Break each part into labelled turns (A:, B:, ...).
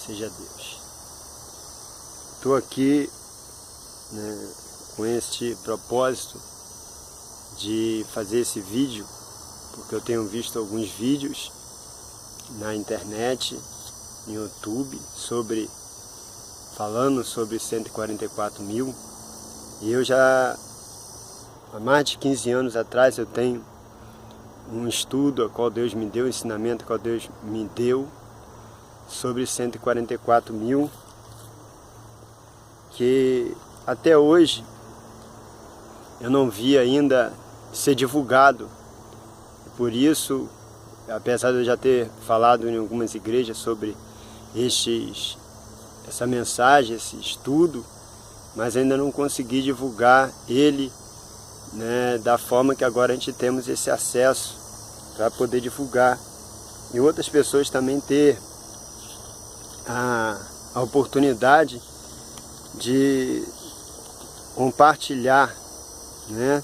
A: seja Deus. Estou aqui, né, com este propósito de fazer esse vídeo, porque eu tenho visto alguns vídeos na internet, no YouTube, falando sobre 144 mil, e eu já, há mais de 15 anos atrás, eu tenho um estudo a qual Deus me deu, um ensinamento a qual Deus me deu sobre 144 mil, que até hoje eu não vi ainda ser divulgado. Por isso, apesar de eu já ter falado em algumas igrejas sobre essa mensagem, esse estudo, mas ainda não consegui divulgar ele, né, da forma que agora a gente temos esse acesso para poder divulgar e outras pessoas também ter a oportunidade de compartilhar, né,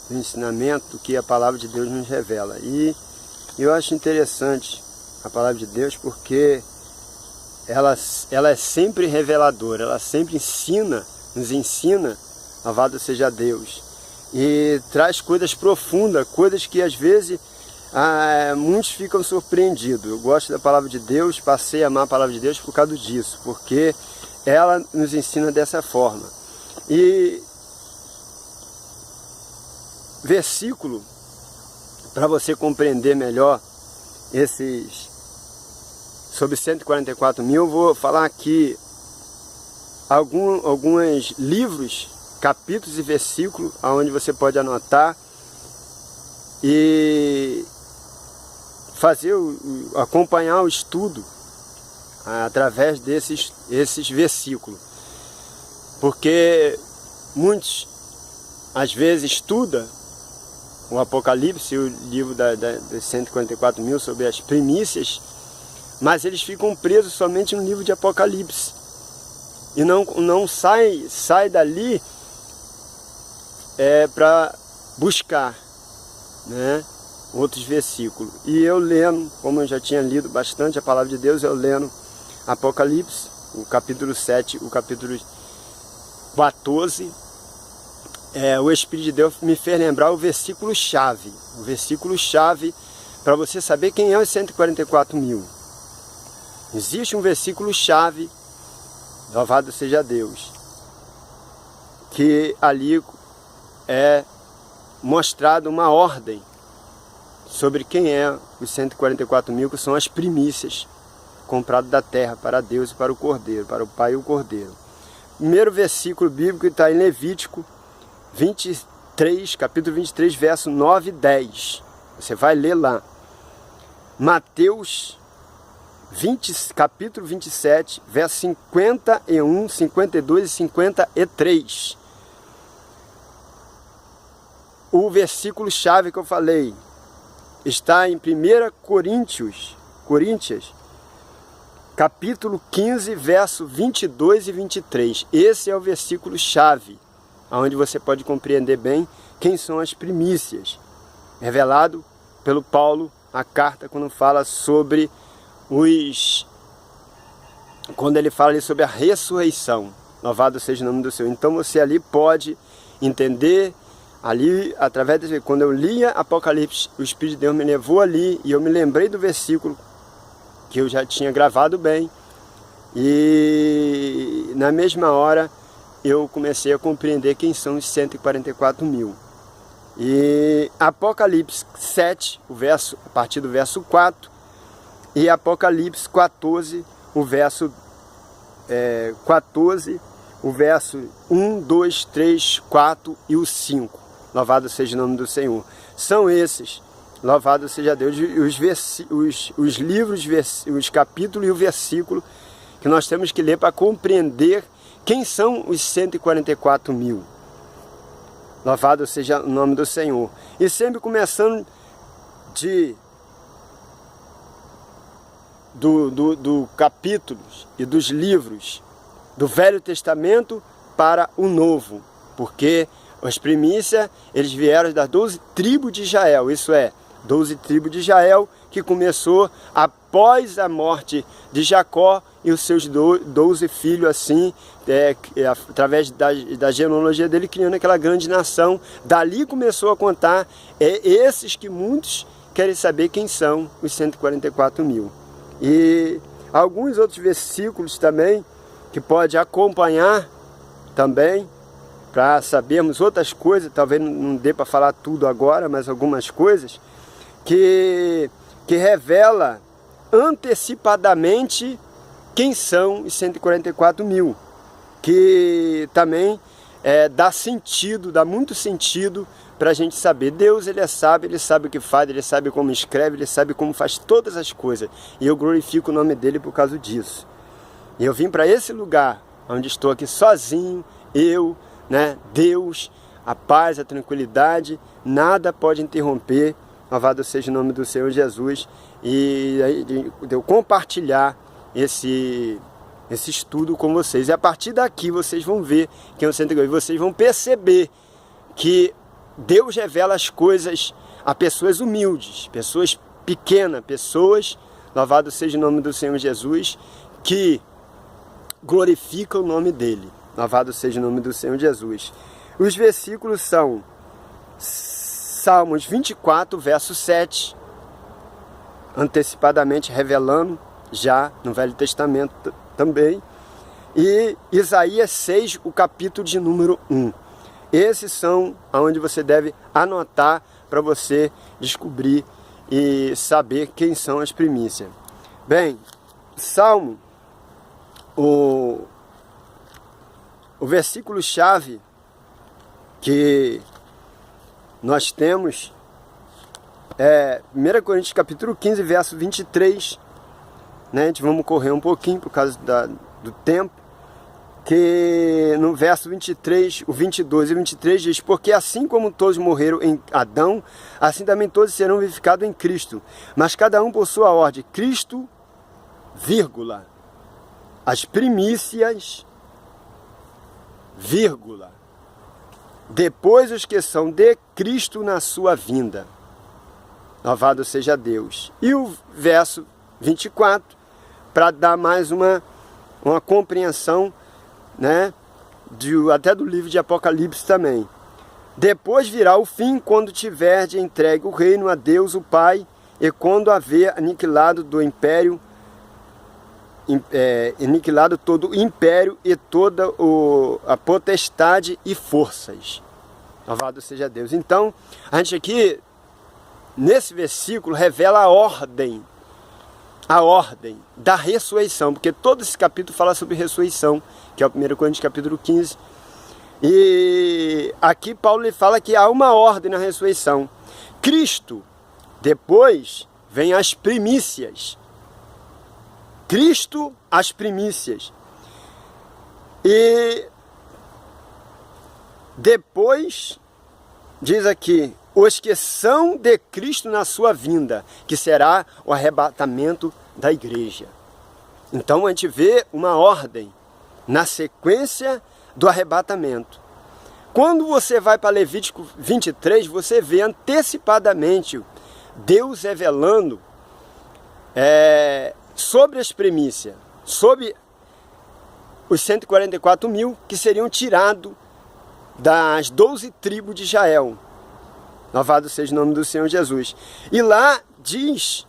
A: do ensinamento que a palavra de Deus nos revela. E eu acho interessante a palavra de Deus porque ela é sempre reveladora, ela sempre nos ensina, louvado seja Deus, e traz coisas profundas, coisas que às vezes muitos ficam surpreendidos. Eu gosto da palavra de Deus, passei a amar a palavra de Deus por causa disso, porque ela nos ensina dessa forma. E versículo, para você compreender melhor sobre 144 mil, eu vou falar aqui alguns livros, capítulos e versículos, onde você pode anotar e acompanhar o estudo através desses versículos. Porque muitos, às vezes, estudam o Apocalipse, o livro dos 144 mil, sobre as primícias, mas eles ficam presos somente no livro de Apocalipse e não sai dali para buscar, né, outros versículos. E eu lendo, como eu já tinha lido bastante a palavra de Deus, eu lendo Apocalipse, o capítulo 7, o capítulo 14, o Espírito de Deus me fez lembrar o versículo-chave. O versículo-chave para você saber quem é os 144 mil. Existe um versículo-chave, louvado seja Deus, que ali é mostrado uma ordem sobre quem é os 144 mil, que são as primícias compradas da terra para Deus e para o Cordeiro, para o Pai e o Cordeiro. Primeiro versículo bíblico está em Levítico 23, capítulo 23, verso 9 e 10. Você vai ler lá. Mateus capítulo 27, verso 51, 52 e 53. O versículo-chave que eu falei está em 1 Coríntios, capítulo 15, verso 22 e 23. Esse é o versículo-chave, onde você pode compreender bem quem são as primícias. Revelado pelo Paulo, a carta, quando fala sobre quando ele fala ali sobre a ressurreição. Louvado seja o nome do Senhor. Então você ali pode entender, ali, através de quando eu lia Apocalipse, o Espírito de Deus me levou ali, e eu me lembrei do versículo que eu já tinha gravado bem, e na mesma hora eu comecei a compreender quem são os 144 mil. E Apocalipse 7, a partir do verso 4, e Apocalipse 14, o verso 1, 2, 3, 4 e o 5. Louvado seja o nome do Senhor. São esses, louvado seja Deus, os livros, os capítulos e o versículo que nós temos que ler para compreender quem são os 144 mil. Louvado seja o nome do Senhor. E sempre começando do capítulos e dos livros do Velho Testamento para o Novo, porque as primícias, eles vieram das 12 tribos de Israel, isso é, 12 tribos de Israel, que começou após após a morte de Jacó e os seus 12 filhos, assim, através da genealogia dele, criando aquela grande nação. Dali começou a contar esses que muitos querem saber quem são os 144 mil. E alguns outros versículos também, que pode acompanhar também, para sabermos outras coisas, talvez não dê para falar tudo agora, mas algumas coisas, que revela antecipadamente quem são os 144 mil, que também dá sentido, dá muito sentido para a gente saber. Deus, ele é sábio, ele sabe o que faz, ele sabe como escreve, ele sabe como faz todas as coisas, e eu glorifico o nome dele por causa disso. E eu vim para esse lugar, onde estou aqui sozinho, eu, Deus, a paz, a tranquilidade, nada pode interromper, louvado seja o nome do Senhor Jesus, e de eu compartilhar esse estudo com vocês. E a partir daqui vocês vão ver quem é o 144, e vocês vão perceber que Deus revela as coisas a pessoas humildes, pessoas pequenas, pessoas, louvado seja o nome do Senhor Jesus, que glorificam o nome dele. Louvado seja o nome do Senhor Jesus. Os versículos são Salmos 24, verso 7, antecipadamente revelando já no Velho Testamento também, e Isaías 6, o capítulo de número 1. Esses são onde você deve anotar para você descobrir e saber quem são as primícias. Bem, Salmo, o versículo-chave que nós temos é 1 Coríntios capítulo 15, verso 23. A gente vamos correr um pouquinho por causa do tempo. Que no verso 23, o 22 e 23 diz: porque assim como todos morreram em Adão, assim também todos serão vivificados em Cristo. Mas cada um por sua ordem. Cristo, vírgula, as primícias, vírgula, depois os que são de Cristo na sua vinda. Louvado seja Deus. E o verso 24, para dar mais uma compreensão, até do livro de Apocalipse também. Depois virá o fim, quando tiver de entregue o reino a Deus o Pai, e quando haver aniquilado todo o império e toda a potestade e forças. Louvado seja Deus. Então, a gente aqui, nesse versículo, revela a ordem da ressurreição, porque todo esse capítulo fala sobre ressurreição, que é o 1 Coríntios capítulo 15. E aqui Paulo lhe fala que há uma ordem na ressurreição. Cristo, depois vem as primícias. Cristo, as primícias. E depois, diz aqui, os que são de Cristo na sua vinda, que será o arrebatamento da igreja. Então a gente vê uma ordem na sequência do arrebatamento. Quando você vai para Levítico 23, você vê antecipadamente Deus revelando sobre as primícias, sobre os 144 mil que seriam tirados das 12 tribos de Israel. Louvado seja o nome do Senhor Jesus. E lá diz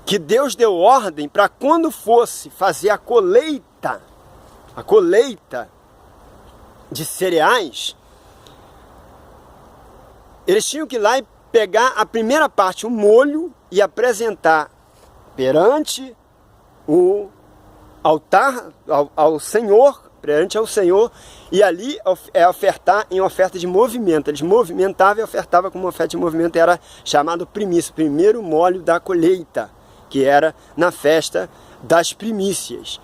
A: que Deus deu ordem para quando fosse fazer a colheita de cereais, eles tinham que ir lá e pegar a primeira parte, o molho, e apresentar perante o altar ao Senhor, perante ao Senhor, e ali ofertar em oferta de movimento. Eles movimentavam e ofertavam como oferta de movimento, era chamado primícia, primeiro molho da colheita, que era na festa das primícias.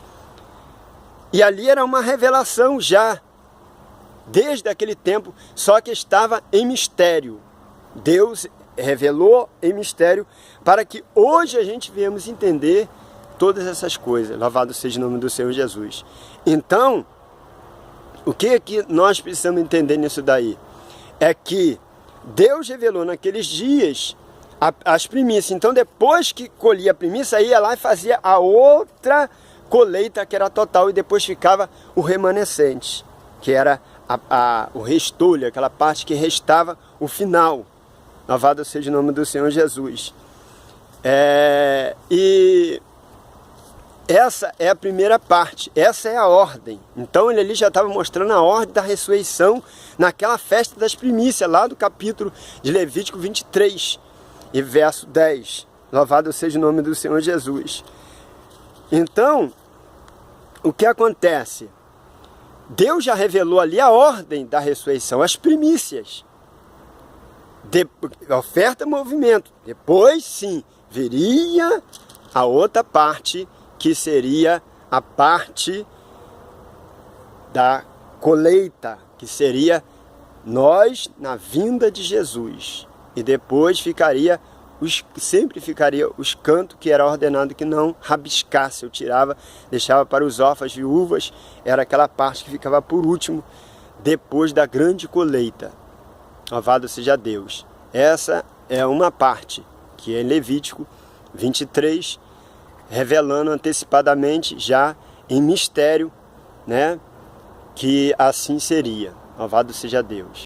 A: E ali era uma revelação já, desde aquele tempo, só que estava em mistério. Deus revelou em mistério para que hoje a gente venhamos entender todas essas coisas. Louvado seja o nome do Senhor Jesus. Então, o que nós precisamos entender nisso daí? É que Deus revelou naqueles dias as primícias. Então depois que colhia a primícia, ia lá e fazia a outra colheita, que era total, e depois ficava o remanescente, que era o restolho, aquela parte que restava o final. Louvado seja o nome do Senhor Jesus. E essa é a primeira parte, essa é a ordem. Então ele ali já estava mostrando a ordem da ressurreição naquela festa das primícias, lá do capítulo de Levítico 23 e verso 10. Louvado seja o nome do Senhor Jesus. Então, o que acontece? Deus já revelou ali a ordem da ressurreição, as primícias. Oferta, movimento. Depois, sim, viria a outra parte, que seria a parte da colheita, que seria nós na vinda de Jesus. E depois sempre ficaria os cantos que era ordenado que não rabiscasse. Eu tirava, deixava para os órfãos, viúvas, era aquela parte que ficava por último, depois da grande colheita. Louvado seja Deus. Essa é uma parte, que é em Levítico 23, revelando antecipadamente, já em mistério, né, que assim seria. Louvado seja Deus.